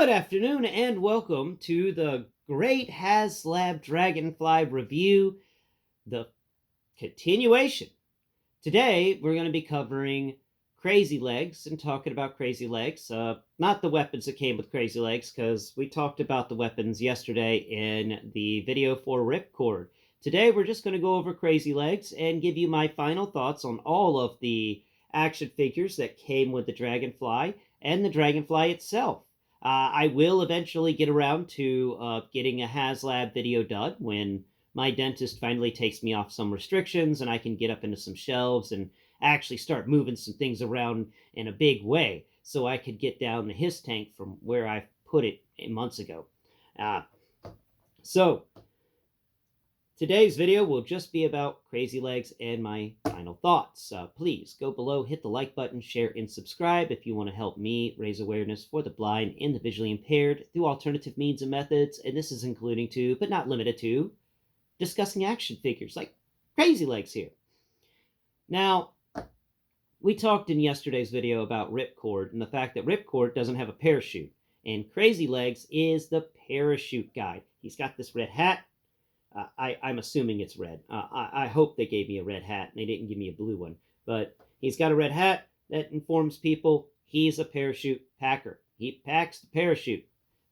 Good afternoon and welcome to the Great Haslab Dragonfly review, the continuation. Today we're going to be covering Crazylegs and talking about Crazylegs. Not the weapons that came with Crazylegs, because we talked about the weapons yesterday in the video for Ripcord. Today we're just going to go over Crazylegs and give you my final thoughts on all of the action figures that came with the Dragonfly and the Dragonfly itself. I will eventually get around to getting a Haslab video done when my dentist finally takes me off some restrictions and I can get up into some shelves and actually start moving some things around in a big way so I could get down the Hisstank from where I put it months ago. So today's video will just be about Crazylegs and my final thoughts. Please go below, hit the like button, share, and subscribe if you want to help me raise awareness for the blind and the visually impaired through alternative means and methods, and this is including to, but not limited to, discussing action figures like Crazylegs here. Now, we talked in yesterday's video about Ripcord and the fact that Ripcord doesn't have a parachute, and Crazylegs is the parachute guy. He's got this red hat. I'm assuming it's red. I hope they gave me a red hat and they didn't give me a blue one. But he's got a red hat that informs people he's a parachute packer. He packs the parachute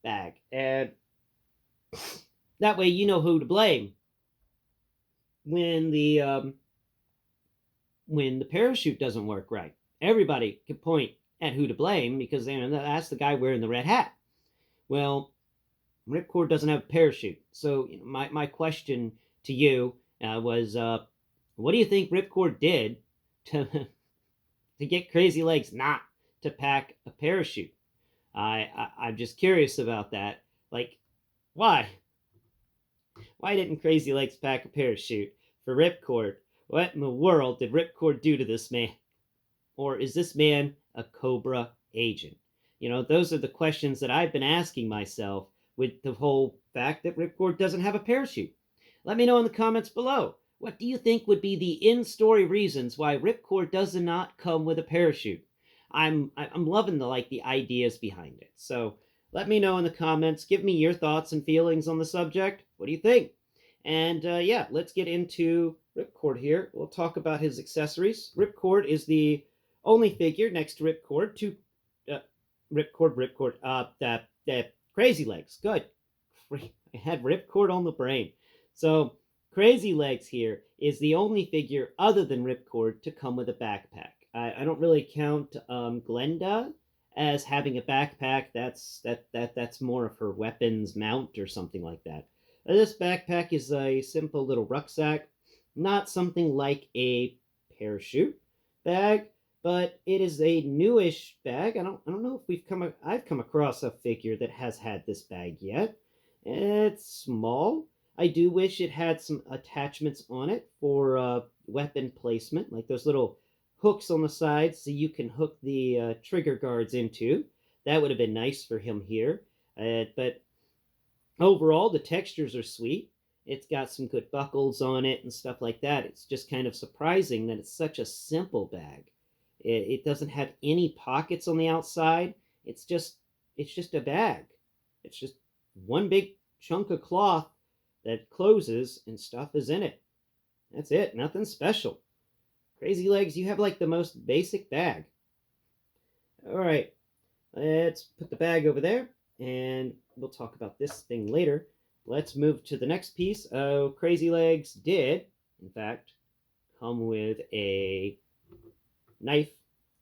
bag. And that way you know who to blame when the parachute doesn't work right. Everybody can point at who to blame because that's the guy wearing the red hat. Well, Ripcord doesn't have a parachute. So my question to you was, what do you think Ripcord did to get Crazylegs not to pack a parachute? I'm just curious about that. Like, why? Why didn't Crazylegs pack a parachute for Ripcord? What in the world did Ripcord do to this man? Or is this man a Cobra agent? Those are the questions that I've been asking myself with the whole fact that Ripcord doesn't have a parachute. Let me know in the comments below. What do you think would be the in-story reasons why Ripcord does not come with a parachute? I'm loving the ideas behind it. So let me know in the comments. Give me your thoughts and feelings on the subject. What do you think? And yeah, let's get into Ripcord here. We'll talk about his accessories. Ripcord is the only figure next to Ripcord to Crazylegs. Good. I had Ripcord on the brain. So Crazylegs here is the only figure other than Ripcord to come with a backpack. I don't really count Glenda as having a backpack. That's more of her weapons mount or something like that. This backpack is a simple little rucksack, not something like a parachute bag, but it is a newish bag. I don't know if I've come across a figure that has had this bag yet. It's small. I do wish it had some attachments on it for weapon placement, like those little hooks on the sides so you can hook the trigger guards into. That would have been nice for him here. But overall, the textures are sweet. It's got some good buckles on it and stuff like that. It's just kind of surprising that it's such a simple bag. It doesn't have any pockets on the outside. It's just a bag. It's just one big chunk of cloth that closes and stuff is in it. That's it. Nothing special. Crazylegs, you have like the most basic bag. All right. Let's put the bag over there and we'll talk about this thing later. Let's move to the next piece. Oh, Crazylegs did, in fact, come with a knife.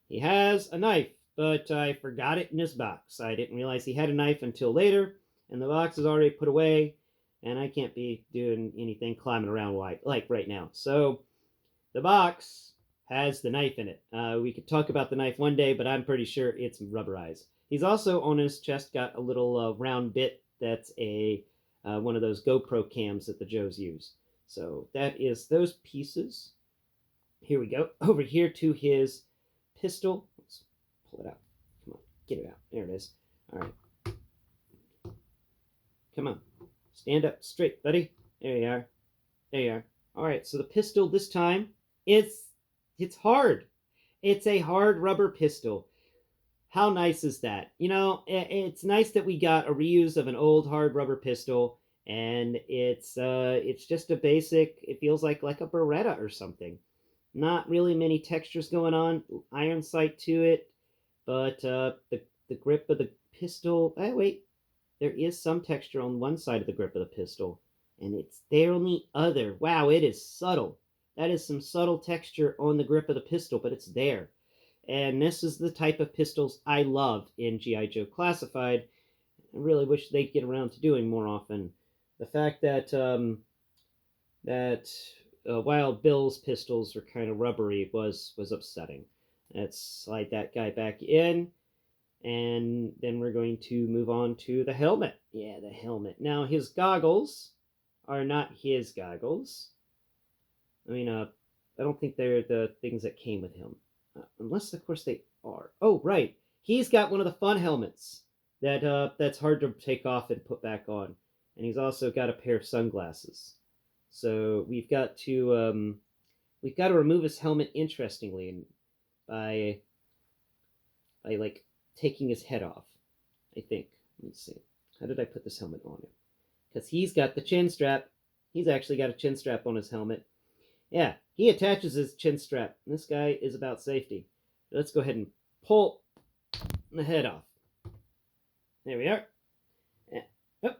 He has a knife, but I forgot it in his box. I didn't realize he had a knife until later, and the box is already put away, and I can't be doing anything climbing around like right now. So the box has the knife in it. We could talk about the knife one day, but I'm pretty sure it's rubberized. He's also on his chest got a little round bit that's a one of those GoPro cams that the Joes use. So that is those pieces. Here we go. Over here to his pistol. Let's pull it out. Come on. Get it out. There it is. All right. Come on. Stand up straight, buddy. There you are. There you are. All right. So the pistol this time, it's hard. It's a hard rubber pistol. How nice is that? You know, it's nice that we got a reuse of an old hard rubber pistol, and it's just a basic. It feels like a Beretta or something. Not really many textures going on. Iron sight to it, but the grip of the pistol. Wait, there is some texture on one side of the grip of the pistol, and it's there on the other. Wow, it is subtle. That is some subtle texture on the grip of the pistol, but it's there. And this is the type of pistols I loved in G.I. Joe Classified. I really wish they'd get around to doing more often. The fact that Wild Bill's pistols were kind of rubbery was upsetting. Let's slide that guy back in, and then we're going to move on to the helmet. Yeah, the helmet. Now, his goggles are not his goggles. I mean, I don't think they're the things that came with him. Unless, of course, they are. Oh, right. He's got one of the fun helmets that's hard to take off and put back on. And he's also got a pair of sunglasses. So we've got to remove his helmet interestingly by like taking his head off, I think. Let me see. How did I put this helmet on him? Because he's got the chin strap. He's actually got a chin strap on his helmet. Yeah, he attaches his chin strap. This guy is about safety. Let's go ahead and pull the head off. There we are. Oh,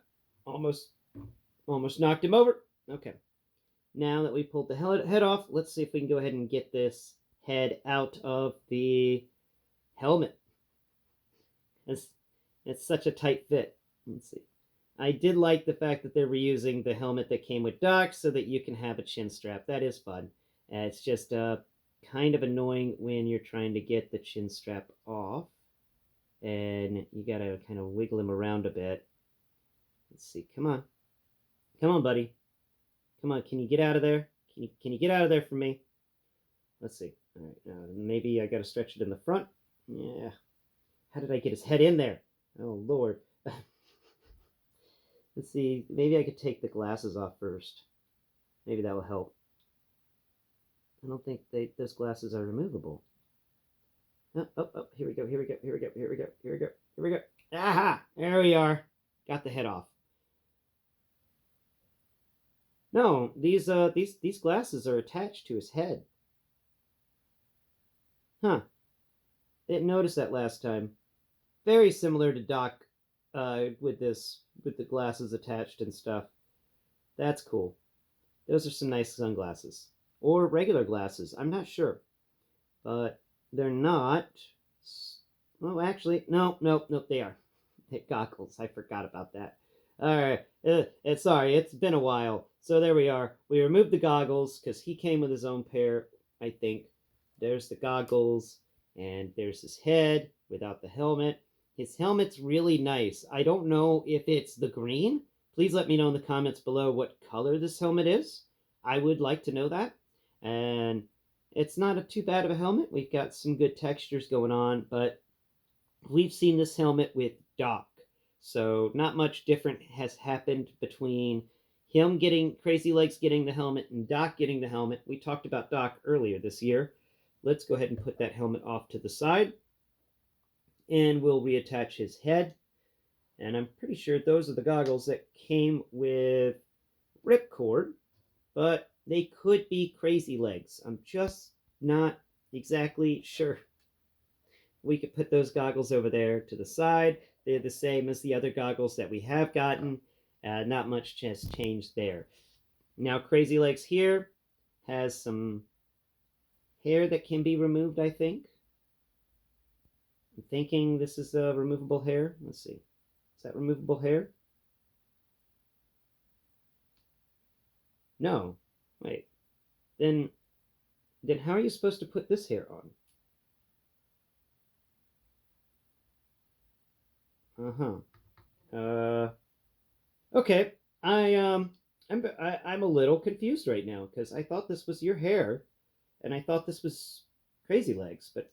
almost knocked him over. Okay. Now that we pulled the head off, let's see if we can go ahead and get this head out of the helmet. It's such a tight fit. Let's see. I did like the fact that they're reusing the helmet that came with Doc so that you can have a chin strap. That is fun. It's just kind of annoying when you're trying to get the chin strap off. And you gotta kind of wiggle him around a bit. Let's see. Come on. Come on, buddy. Come on. Can you get out of there? Can you get out of there for me? Let's see. All right. Maybe I gotta stretch it in the front. Yeah. How did I get his head in there? Oh, Lord. Let's see. Maybe I could take the glasses off first. Maybe that will help. I don't think those glasses are removable. Oh, here we go. Aha! There we are. Got the head off. No, these glasses are attached to his head. Huh. Didn't notice that last time. Very similar to Doc with the glasses attached and stuff. That's cool. Those are some nice sunglasses. Or regular glasses. I'm not sure. But they're not. Oh, actually, no, they are. They're goggles. I forgot about that. Alright. Sorry, it's been a while. So there we are. We removed the goggles because he came with his own pair, I think. There's the goggles. And there's his head without the helmet. His helmet's really nice. I don't know if it's the green. Please let me know in the comments below what color this helmet is. I would like to know that. And it's not too bad of a helmet. We've got some good textures going on, but we've seen this helmet with Doc. So not much different has happened between him getting Crazylegs getting the helmet and Doc getting the helmet. We talked about Doc earlier this year. Let's go ahead and put that helmet off to the side. And we'll reattach his head. And I'm pretty sure those are the goggles that came with ripcord, but they could be Crazylegs. I'm just not exactly sure. We could put those goggles over there to the side. They're the same as the other goggles that we have gotten. Not much has changed there. Now Crazylegs here has some hair that can be removed, I think. I'm thinking this is a removable hair. Let's see. Is that removable hair? No. Wait. Then how are you supposed to put this hair on? Okay. I'm a little confused right now because I thought this was your hair, and I thought this was Crazylegs, but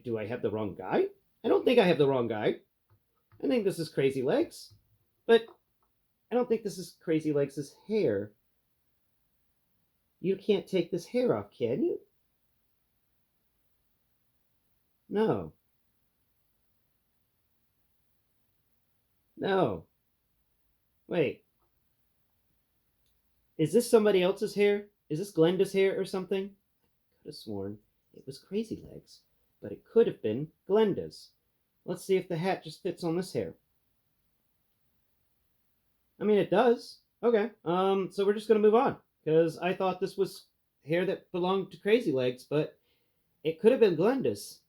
do I have the wrong guy? I don't think I have the wrong guy. I think this is Crazylegs, but I don't think this is Crazylegs' hair. You can't take this hair off, can you? No. No. Wait. Is this somebody else's hair? Is this Glenda's hair or something? Could have sworn it was Crazylegs, but it could have been Glenda's. Let's see if the hat just fits on this hair. I mean, it does. Okay. So we're just gonna move on because I thought this was hair that belonged to Crazylegs, but it could have been Glenda's.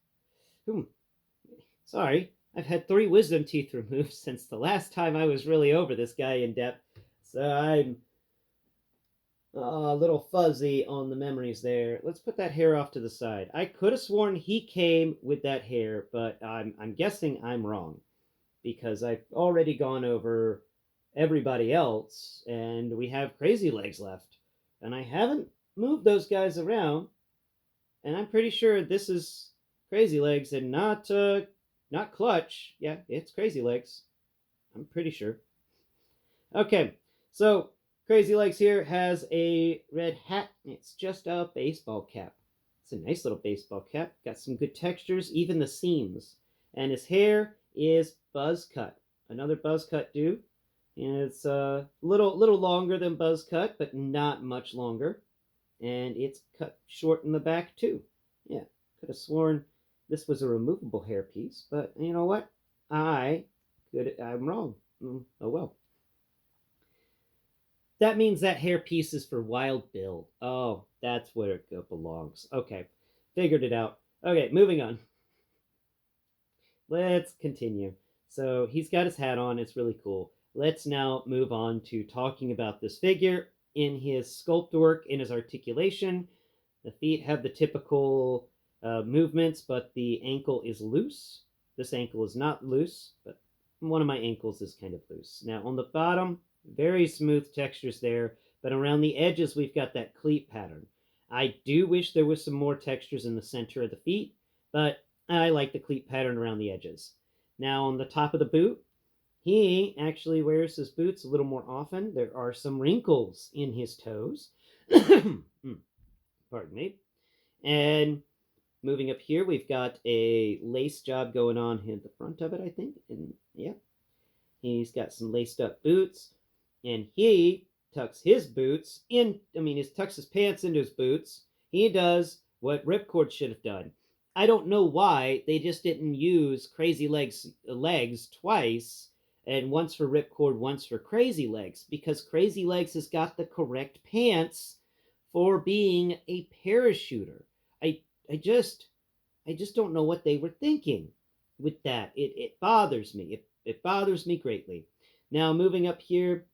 Sorry, I've had 3 wisdom teeth removed since the last time I was really over this guy in depth, so I'm a little fuzzy on the memories there. Let's put that hair off to the side. I could have sworn he came with that hair, but I'm guessing I'm wrong because I've already gone over everybody else, and we have Crazylegs left, and I haven't moved those guys around, and I'm pretty sure this is Crazylegs and not Clutch. Yeah, it's Crazylegs. I'm pretty sure. Okay, so Crazylegs here has a red hat. It's just a baseball cap. It's a nice little baseball cap. Got some good textures, even the seams. And his hair is buzz cut. Another buzz cut do. And it's a little longer than buzz cut, but not much longer. And it's cut short in the back too. Yeah, could have sworn this was a removable hairpiece, but you know what? I'm wrong. Oh well. That means that hairpiece is for Wild Bill. Oh, that's where it belongs. Okay, figured it out. Okay, moving on. Let's continue. So he's got his hat on. It's really cool. Let's now move on to talking about this figure in his sculpt work, in his articulation. The feet have the typical movements, but the ankle is loose. This ankle is not loose, but one of my ankles is kind of loose. Now on the bottom, very smooth textures there, but around the edges we've got that cleat pattern. I do wish there was some more textures in the center of the feet, but I like the cleat pattern around the edges. Now on the top of the boot, he actually wears his boots a little more often. There are some wrinkles in his toes. Pardon me. And moving up here, we've got a lace job going on in the front of it, I think. And yeah, he's got some laced up boots. And he tucks his boots in, he tucks his pants into his boots. He does what Ripcord should have done. I don't know why they just didn't use Crazylegs legs twice, and once for Ripcord, once for Crazylegs, because Crazylegs has got the correct pants for being a parachuter. I just don't know what they were thinking with that. It bothers me. It bothers me greatly. Now moving up here,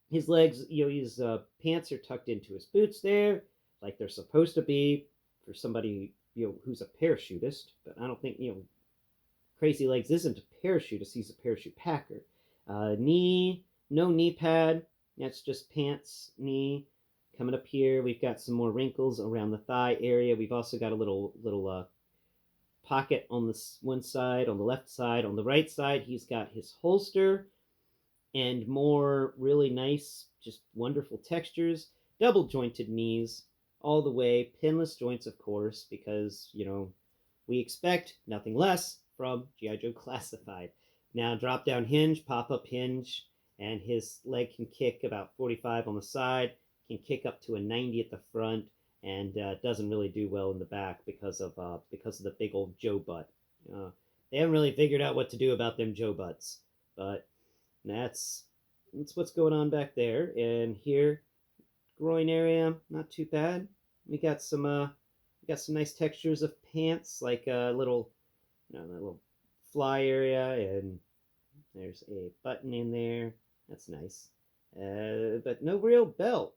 his legs, his pants are tucked into his boots there, like they're supposed to be for somebody, who's a parachutist. But I don't think, Crazylegs isn't a parachutist. He's a parachute packer. Knee, no knee pad. That's just pants, knee. Coming up here, we've got some more wrinkles around the thigh area. We've also got a little pocket on this one side, on the left side. On the right side, he's got his holster and more really nice, just wonderful textures. Double jointed knees all the way. Pinless joints, of course, because, we expect nothing less from G.I. Joe Classified. Now, drop down hinge, pop up hinge, and his leg can kick about 45 on the side. Can kick up to a 90 at the front, and doesn't really do well in the back because of the big old Joe butt. They haven't really figured out what to do about them Joe butts, but that's what's going on back there. And here, groin area, not too bad. We got some nice textures of pants, like a little fly area, and there's a button in there. That's nice. But no real belt,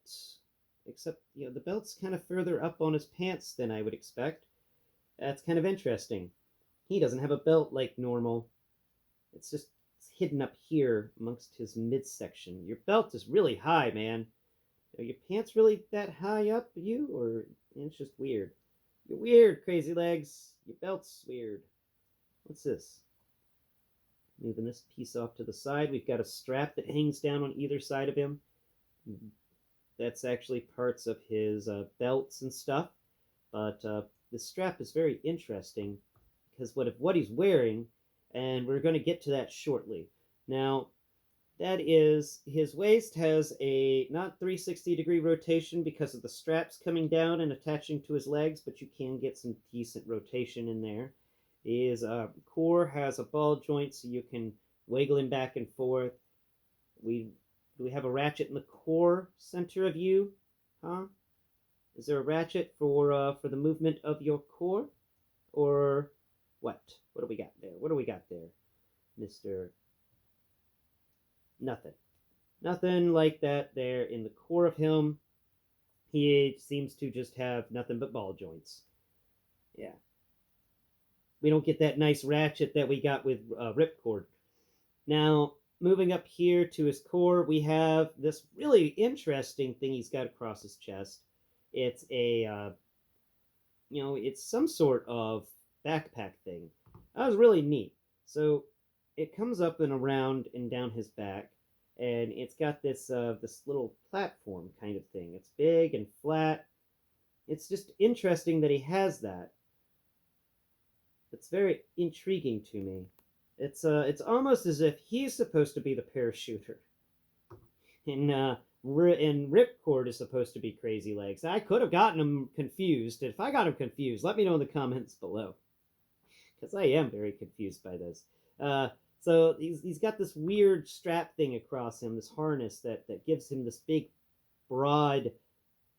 except, the belt's kind of further up on his pants than I would expect. That's kind of interesting. He doesn't have a belt like normal. It's hidden up here amongst his midsection. Your belt is really high, man. Are your pants really that high up, or it's just weird? You're weird, Crazylegs. Your belt's weird. What's this? Moving this piece off to the side, we've got a strap that hangs down on either side of him. That's actually parts of his belts and stuff. But the strap is very interesting because what he's wearing, and we're going to get to that shortly. Now, That is, his waist has a not 360-degree rotation because of the straps coming down and attaching to his legs, but you can get some decent rotation in there. His core has a ball joint, so you can wiggle him back and forth. Do we have a ratchet in the core center of you? Huh? Is there a ratchet for the movement of your core? Or what? What do we got there? What do we got there, Mr. Nothing. Nothing like that there in the core of him. He seems to just have nothing but ball joints. Yeah. We don't get that nice ratchet that we got with Ripcord. Now, moving up here to his core, we have this really interesting thing he's got across his chest. It's it's some sort of backpack thing. That was really neat. So it comes up and around and down his back, and it's got this little platform kind of thing. It's big and flat. It's just interesting that he has that. It's very intriguing to me. It's almost as if he's supposed to be the parachuter, and Ripcord is supposed to be Crazylegs. I could have gotten him confused. If I got him confused, let me know in the comments below, because I am very confused by this. So he's got this weird strap thing across him, this harness that gives him this big, broad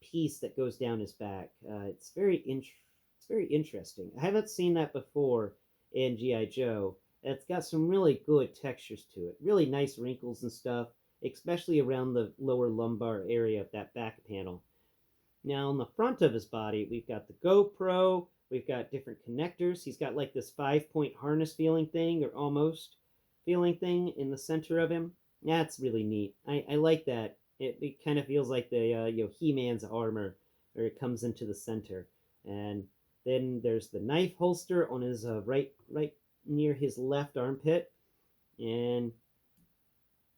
piece that goes down his back. It's very interesting. I haven't seen that before in G.I. Joe. It's got some really good textures to it. Really nice wrinkles and stuff, especially around the lower lumbar area of that back panel. Now on the front of his body, we've got the GoPro. We've got different connectors. He's got like this 5-point harness feeling thing, or almost feeling thing in the center of him. That's really neat. I like that. It kind of feels like the He-Man's armor, where it comes into the center. And then there's the knife holster on his right near his left armpit. And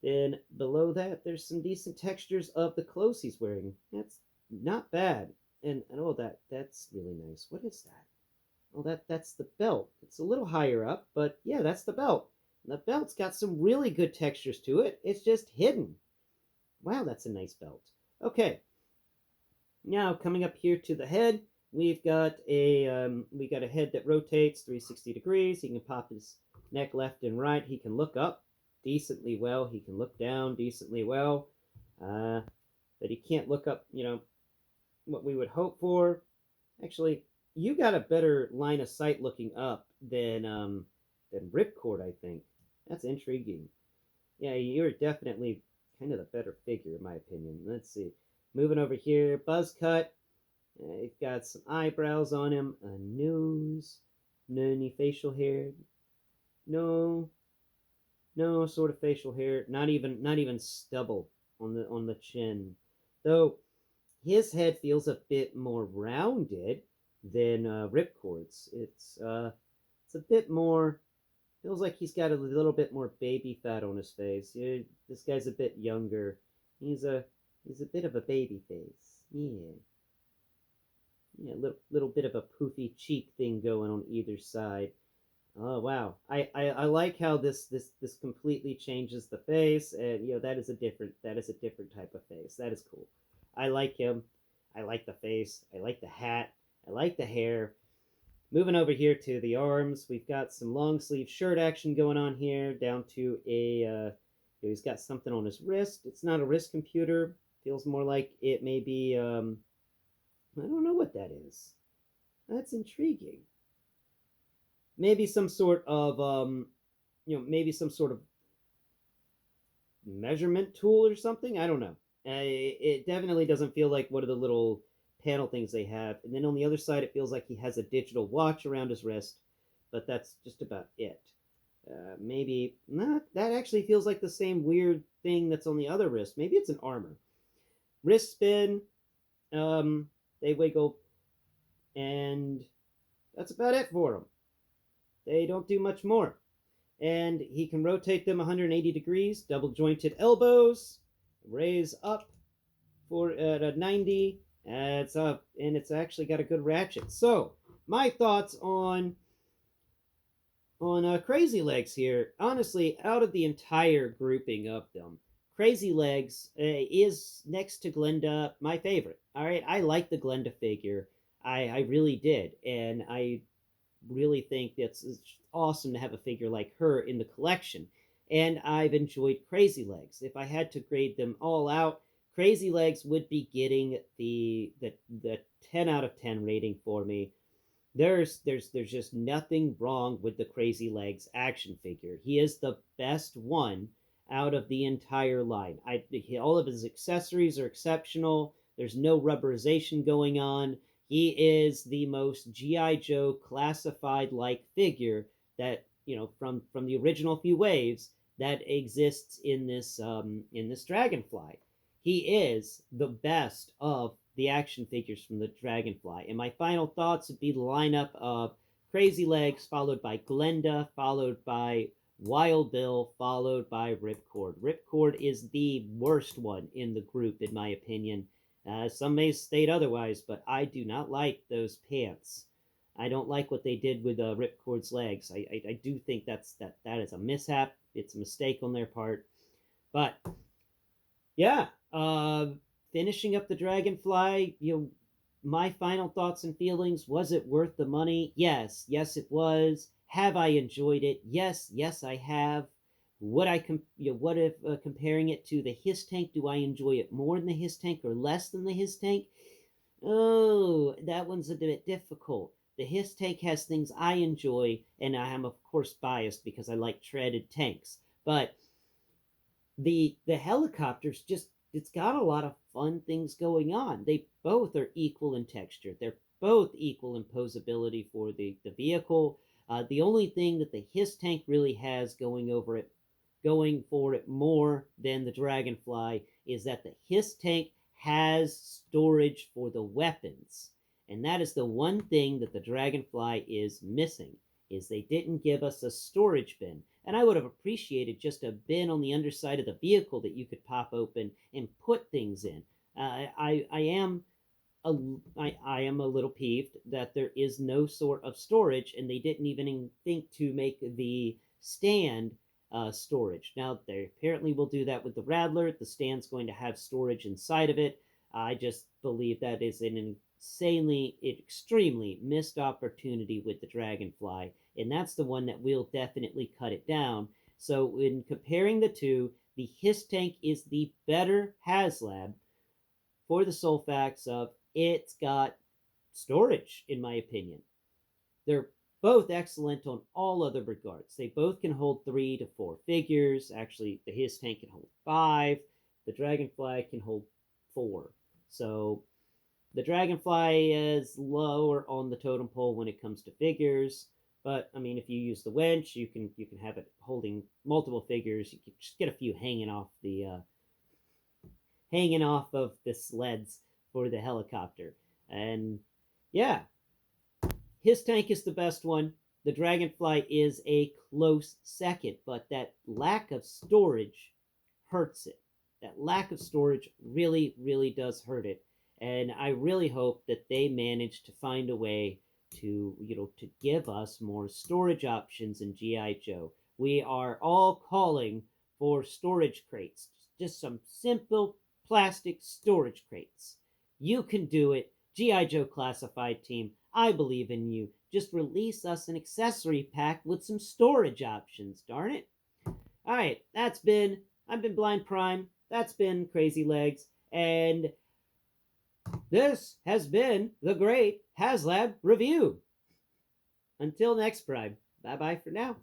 then below that, there's some decent textures of the clothes he's wearing. That's not bad. And oh, that's really nice. What is that? Oh, that's the belt. It's a little higher up, but yeah, that's the belt. And the belt's got some really good textures to it. It's just hidden. Wow, that's a nice belt. Okay. Now coming up here to the head, we've got a head that rotates 360 degrees. He can pop his neck left and right. He can look up decently well. He can look down decently well. But he can't look up, what we would hope for. Actually, you got a better line of sight looking up than Ripcord, I think. That's intriguing. Yeah, you're definitely kind of the better figure, in my opinion. Let's see. Moving over here, buzz cut. He's got some eyebrows on him, a nose, no any facial hair, no sort of facial hair, not even stubble on the chin. Though his head feels a bit more rounded than Ripcord's. It's a bit more. Feels like he's got a little bit more baby fat on his face. Yeah, this guy's a bit younger. He's a bit of a baby face. Yeah. Yeah, little bit of a poofy cheek thing going on either side. Oh wow, I like how this completely changes the face, and that is a different type of face. That is cool. I like him. I like the face. I like the hat. I like the hair. Moving over here to the arms, we've got some long sleeve shirt action going on here. Down to he's got something on his wrist. It's not a wrist computer. Feels more like it may be I don't know what that is. That's intriguing. Maybe some sort of maybe some sort of measurement tool or something. I don't know. It definitely doesn't feel like one of the little panel things they have. And then on the other side, it feels like he has a digital watch around his wrist, but that's just about it. Maybe not. That actually feels like the same weird thing that's on the other wrist. Maybe it's an armor. Wrist spin. They wiggle, and that's about it for them. They don't do much more. And he can rotate them 180 degrees, double jointed elbows, raise up for at a 90. It's up, and it's actually got a good ratchet. So, my thoughts on On Crazylegs here, honestly, out of the entire grouping of them, Crazylegs is next to Glenda my favorite. All right, I like the Glenda figure. I really did, and I really think it's awesome to have a figure like her in the collection. And I've enjoyed Crazylegs. If I had to grade them all out, Crazylegs would be getting the 10 out of 10 rating for me. There's just nothing wrong with the Crazylegs action figure. He is the best one out of the entire line. All of his accessories are exceptional. There's no rubberization going on. He is the most GI Joe classified like figure that, from the original few waves that exists in this Dragonfly. He is the best of the action figures from the Dragonfly. And my final thoughts would be the lineup of Crazylegs, followed by Glenda, followed by Wild Bill, followed by Ripcord. Ripcord is the worst one in the group, in my opinion. Some may state otherwise, but I do not like those pants. I don't like what they did with Ripcord's legs. I do think that is a mishap. It's a mistake on their part. But yeah, finishing up the Dragonfly, my final thoughts and feelings. Was it worth the money? Yes, yes, it was. Have I enjoyed it? Yes, yes, I have. Would I what if comparing it to the Hisstank? Do I enjoy it more than the Hisstank or less than the Hisstank? Oh, that one's a bit difficult. The Hisstank has things I enjoy, and I am of course biased because I like treaded tanks. But the helicopters, just it's got a lot of fun things going on. They both are equal in texture. They're both equal in posability for the vehicle. The only thing that the Hisstank really has going for it more than the Dragonfly, is that the Hisstank has storage for the weapons. And that is the one thing that the Dragonfly is missing, is they didn't give us a storage bin. And I would have appreciated just a bin on the underside of the vehicle that you could pop open and put things in. I am I am a little peeved that there is no sort of storage, and they didn't even think to make the stand storage. Now, they apparently will do that with the Rattler. The stand's going to have storage inside of it. I just believe that is an insanely, extremely missed opportunity with the Dragonfly, and that's the one that will definitely cut it down. So, in comparing the two, the Hisstank is the better Haslab for the sole facts of it's got storage, in my opinion. They're both excellent on all other regards. They both can hold 3 to 4 figures. Actually, the Hisstank can hold 5. The Dragonfly can hold 4. So the Dragonfly is lower on the totem pole when it comes to figures. But I mean, if you use the winch, you can have it holding multiple figures. You can just get a few hanging off of the sleds for the helicopter. And yeah, Hisstank is the best one. The Dragonfly is a close second, but that lack of storage hurts it. That lack of storage really, really does hurt it. And I really hope that they manage to find a way to, to give us more storage options in G.I. Joe. We are all calling for storage crates. Just some simple plastic storage crates. You can do it. G.I. Joe Classified Team, I believe in you. Just release us an accessory pack with some storage options, darn it. Alright, I've been Blind Prime, that's been Crazylegs, and this has been the Great Haslab Review. Until next Prime, bye bye for now.